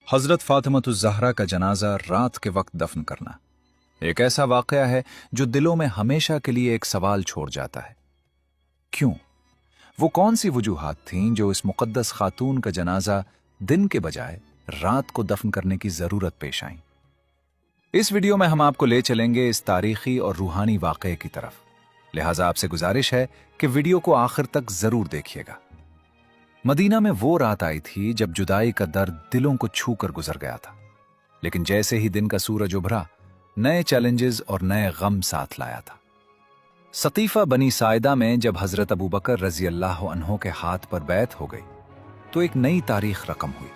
हज़रत फ़ातिमा-उज़-ज़हरा का जनाजा रात के वक्त दफन करना एक ऐसा वाक़या है जो दिलों में हमेशा के लिए एक सवाल छोड़ जाता है। क्यों? वो कौन सी वजूहात थीं जो इस मुक़द्दस खातून का जनाजा दिन के बजाय रात को दफन करने की ज़रूरत पेश आईं? इस वीडियो में हम आपको ले चलेंगे इस तारीखी और रूहानी वाक़ये की तरफ। लिहाजा आपसे गुजारिश है कि वीडियो को आखिर तक ज़रूर देखिएगा। मदीना में वो रात आई थी जब जुदाई का दर्द दिलों को छू कर गुजर गया था, लेकिन जैसे ही दिन का सूरज उभरा, नए चैलेंजेस और नए गम साथ लाया था। सकीफा बनी साइदा में जब हजरत अबू बकर रजी अल्लाह अन्हो के हाथ पर बैत हो गई तो एक नई तारीख रकम हुई।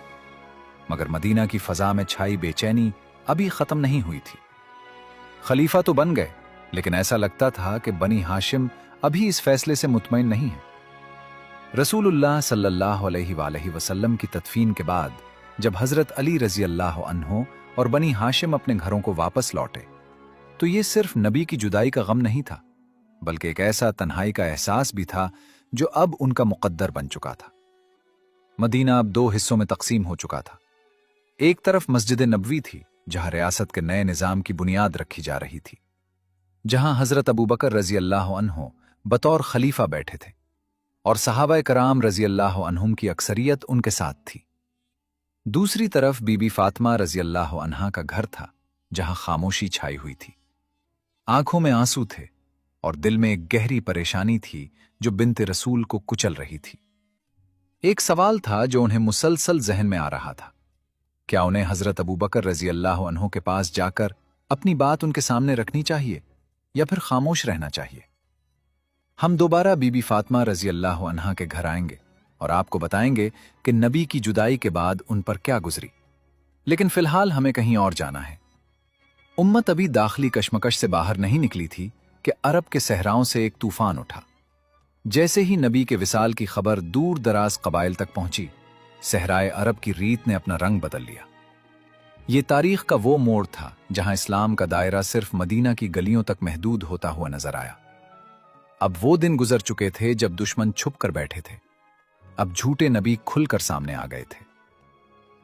मगर मदीना की फजा में छाई बेचैनी अभी खत्म नहीं हुई थी। खलीफा तो बन गए, लेकिन ऐसा लगता था कि बनी हाशिम अभी इस फैसले से मुतमईन नहीं है। रसूलुल्लाह सल्लल्लाहु अलैहि वसल्लम की तदफीन के बाद जब हजरत अली रजी अल्लाह अन्हो और बनी हाशिम अपने घरों को वापस लौटे तो ये सिर्फ नबी की जुदाई का गम नहीं था, बल्कि एक ऐसा तन्हाई का एहसास भी था जो अब उनका मुकद्दर बन चुका था। मदीना अब दो हिस्सों में तकसीम हो चुका था। एक तरफ मस्जिद नबवी थी जहां रियासत के नए निजाम की बुनियाद रखी जा रही थी, जहां हजरत अबू बकर रजी अल्लाह अन्हो बतौर खलीफा बैठे थे और सहाबा कराम रजी अल्लाह अन्हुम की अक्सरियत उनके साथ थी। दूसरी तरफ बीबी फातिमा रजी अल्लाह अन्हा का घर था जहां खामोशी छाई हुई थी। आंखों में आंसू थे और दिल में एक गहरी परेशानी थी जो बिन्ते रसूल को कुचल रही थी। एक सवाल था जो उन्हें मुसलसल जहन में आ रहा था। क्या उन्हें हजरत अबू बकर रजी अल्लाह अन्हो के पास जाकर अपनी बात उनके सामने रखनी चाहिए या फिर खामोश रहना चाहिए? हम दोबारा बीबी फातिमा रजी अल्लाह अन्हा के घर आएंगे और आपको बताएंगे कि नबी की जुदाई के बाद उन पर क्या गुजरी। लेकिन फिलहाल हमें कहीं और जाना है। उम्मत अभी दाखिली कशमकश से बाहर नहीं निकली थी कि अरब के सहराओं से एक तूफान उठा। जैसे ही नबी के विसाल की खबर दूर दराज कबाइल तक पहुंची, सहराए अरब की रीत ने अपना रंग बदल लिया। ये तारीख का वो मोड़ था जहां इस्लाम का दायरा सिर्फ मदीना की गलियों तक महदूद होता हुआ नजर आया। अब वो दिन गुजर चुके थे जब दुश्मन छुप कर बैठे थे। अब झूठे नबी खुलकर सामने आ गए थे।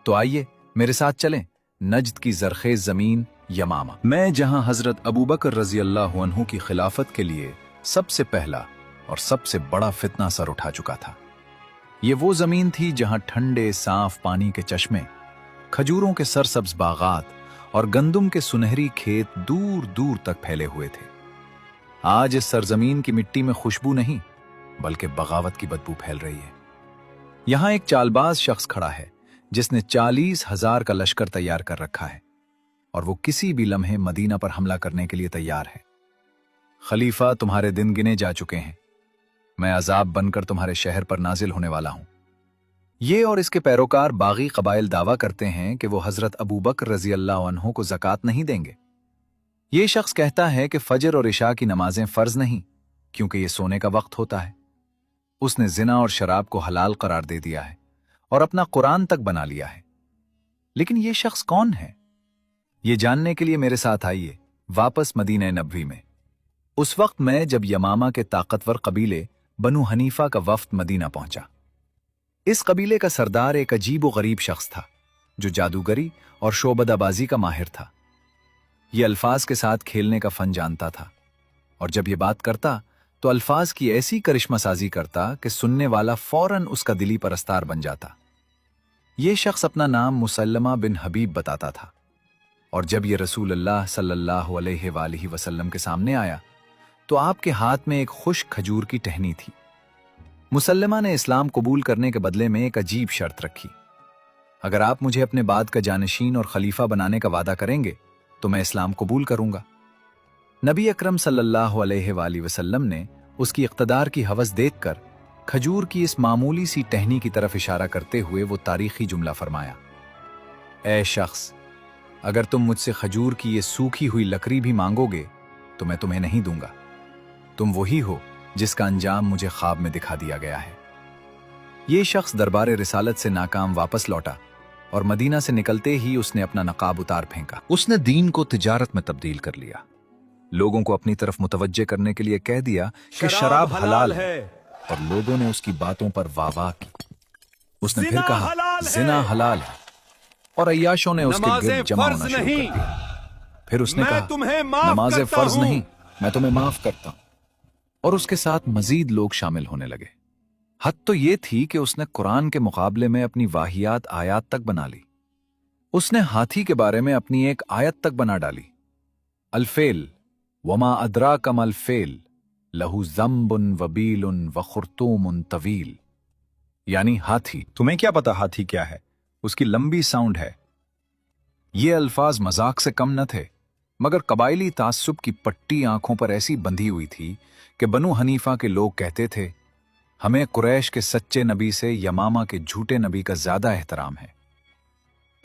तो आइए मेरे साथ चलें नज्द की जरखेज जमीन यमामा में, जहां हजरत अबू बकर रजी अल्लाह अन्हु की खिलाफत के लिए सबसे पहला और सबसे बड़ा फितना सर उठा चुका था। ये वो जमीन थी जहां ठंडे साफ पानी के चश्मे, खजूरों के सरसब्ज बागात और गंदुम के सुनहरी खेत दूर दूर तक फैले हुए थे। आज इस सरजमीन की मिट्टी में खुशबू नहीं, बल्कि बगावत की बदबू फैल रही है। यहां एक चालबाज शख्स खड़ा है जिसने 40,000 का लश्कर तैयार कर रखा है और वो किसी भी लम्हे मदीना पर हमला करने के लिए तैयार है। खलीफा, तुम्हारे दिन गिने जा चुके हैं। मैं अजाब बनकर तुम्हारे शहर पर नाजिल होने वाला हूं। ये और इसके पैरोकार बागी कबाइल दावा करते हैं कि वो हजरत अबू बकर रजी अल्लाह अन्हो को ज़कात नहीं देंगे। ये शख्स कहता है कि फजर और इशा की नमाजें फर्ज नहीं, क्योंकि ये सोने का वक्त होता है। उसने जिना और शराब को हलाल करार दे दिया है और अपना कुरान तक बना लिया है। लेकिन ये शख्स कौन है? ये जानने के लिए मेरे साथ आइए वापस मदीना नबवी में, उस वक्त में जब यमामा के ताकतवर कबीले बनु हनीफा का वफ्द मदीना पहुंचा। इस कबीले का सरदार एक अजीब व गरीब शख्स था जो जादूगरी और शोबदाबाजी का माहिर था। ये अल्फाज के साथ खेलने का फन जानता था और जब ये बात करता तो अल्फाज की ऐसी करिश्मा साजी करता कि सुनने वाला फौरन उसका दिली परस्तार बन जाता। ये शख्स अपना नाम मुसल्लमा बिन हबीब बताता था और जब ये रसूलुल्लाह सल्लल्लाहु अलैहि वसल्लम के सामने आया तो आपके हाथ में एक खुश्क खजूर की टहनी थी। मुसल्लमा ने इस्लाम कबूल करने के बदले में एक अजीब शर्त रखी। अगर आप मुझे अपने बाद का जानशीन और खलीफा बनाने का वादा करेंगे तो मैं इस्लाम कबूल करूंगा। नबी अकरम सल्लल्लाहु अलैहि वसल्लम ने उसकी इक़्तिदार की हवस देखकर खजूर की इस मामूली सी टहनी की तरफ इशारा करते हुए वो तारीखी जुमला फरमाया, ऐ शख्स, अगर तुम मुझसे खजूर की ये सूखी हुई लकड़ी भी मांगोगे तो मैं तुम्हें नहीं दूंगा। तुम वही हो जिसका अंजाम मुझे ख्वाब में दिखा दिया गया है। ये शख्स दरबार रिसालत से नाकाम वापस लौटा और मदीना से निकलते ही उसने अपना नकाब उतार फेंका। उसने दीन को तिजारत में तब्दील कर लिया। लोगों को अपनी तरफ मुतवज्जे करने के लिए कह दिया कि शराब हलाल है और लोगों ने उसकी बातों पर वाह वाह की। उसने फिर कहा जिना हलाल है और अय्याशों ने उसके गिर्द जमा होना शुरू कर दिया। फिर उसने कहा, नमाज़ें फर्ज नहीं, मैं तुम्हें माफ करता हूं। और उसके साथ मजीद लोग शामिल होने लगे। हद तो ये थी कि उसने कुरान के मुकाबले में अपनी वाहियात आयत तक बना ली। उसने हाथी के बारे में अपनी एक आयत तक बना डाली, अल्फेल वमा अदरा कम अल्फेल लहू ज़म्बुन वबीलुन व खुर्तूमुन तवील, यानी हाथी। तुम्हें क्या पता हाथी क्या है, उसकी लंबी साउंड है। ये अल्फाज मजाक से कम न थे, मगर कबायली तास्सुब की पट्टी आंखों पर ऐसी बंधी हुई थी कि बनु हनीफा के लोग कहते थे, हमें कुरैश के सच्चे नबी से यमामा के झूठे नबी का ज्यादा एहतराम है।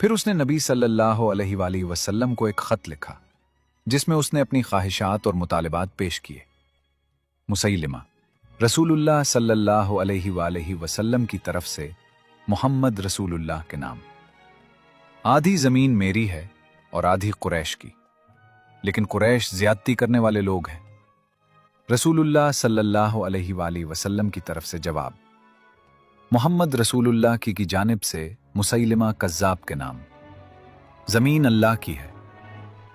फिर उसने नबी सल्लल्लाहु अलैहि वसल्लम को एक खत लिखा जिसमें उसने अपनी ख्वाहिशात और मुतालिबात पेश किए। मुसैलिमा रसूलुल्लाह सल्लल्लाहु अलैहि वसल्लम की तरफ से मोहम्मद रसूलुल्लाह के नाम। आधी जमीन मेरी है और आधी कुरैश की, लेकिन कुरैश ज्यादती करने वाले लोग हैं। रसूलुल्लाह सल्लल्लाहु अलैहि वसल्लम की तरफ से जवाब, मोहम्मद रसूलुल्लाह की जानिब से मुसैलिमा कज़्ज़ाब के नाम। जमीन अल्लाह की है,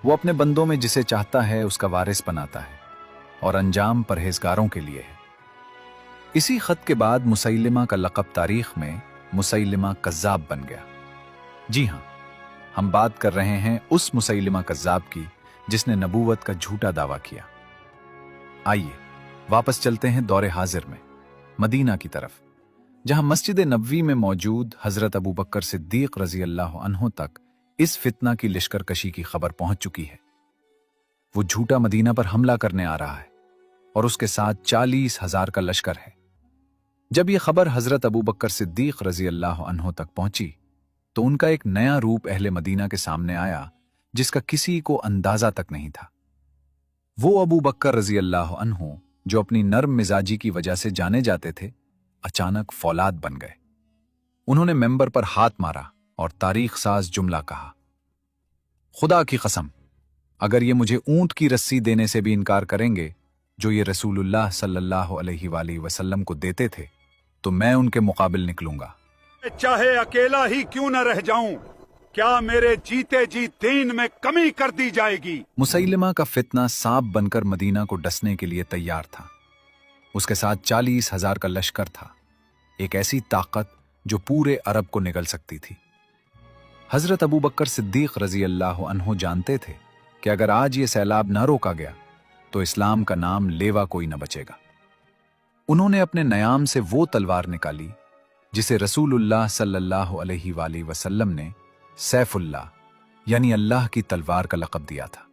वो अपने बंदों में जिसे चाहता है उसका वारिस बनाता है, और अंजाम परहेजगारों के लिए है। इसी खत के बाद मुसैलिमा का लक़ब तारीख में मुसैलिमा कज़्ज़ाब बन गया। जी हां, हम बात कर रहे हैं उस मुसैलिमा कज़्ज़ाब की जिसने नबूवत का झूठा दावा किया। आइए वापस चलते हैं दौरे हाजिर में मदीना की तरफ, जहां मस्जिद नबवी में मौजूद हजरत अबू बकर सिद्दीक रजी अल्लाह अन्हु तक इस फितना की लिश्करकशी की खबर पहुंच चुकी है। वो झूठा मदीना पर हमला करने आ रहा है और उसके साथ 40,000 का लश्कर है। जब यह खबर हजरत अबू बकर सिद्दीक रजी अल्लाह अन्हु तक पहुंची तो उनका एक नया रूप अहले मदीना के सामने आया जिसका किसी को अंदाजा तक नहीं था। वो अबू बकर रजी अल्लाह अन्हु जो अपनी नर्म मिजाजी की वजह से जाने जाते थे, अचानक फौलाद बन गए। उन्होंने मेंबर पर हाथ मारा और तारीख साज जुमला कहा, खुदा की कसम, अगर ये मुझे ऊंट की रस्सी देने से भी इनकार करेंगे जो ये रसूलुल्लाह सल्लल्लाहु अलैहि वसल्लम को देते थे, तो मैं उनके मुकाबिल निकलूंगा, चाहे अकेला ही क्यों न रह जाऊं। क्या मेरे जीते जी दीन में कमी कर दी जाएगी। मुसैलिमा का फितना सांप बनकर मदीना को डसने के लिए तैयार था। उसके साथ 40,000 का लश्कर था, एक ऐसी ताकत जो पूरे अरब को निगल सकती थी। हजरत अबू बकर सिद्दीक रजी अल्लाह अन्हु जानते थे कि अगर आज ये सैलाब न रोका गया तो इस्लाम का नाम लेवा कोई न बचेगा। उन्होंने अपने नयाम से वो तलवार निकाली जिसे रसूलुल्लाह सल्लल्लाहु अलैहि वसल्लम ने सैफुल्लाह यानी अल्लाह की तलवार का लक़ब दिया था।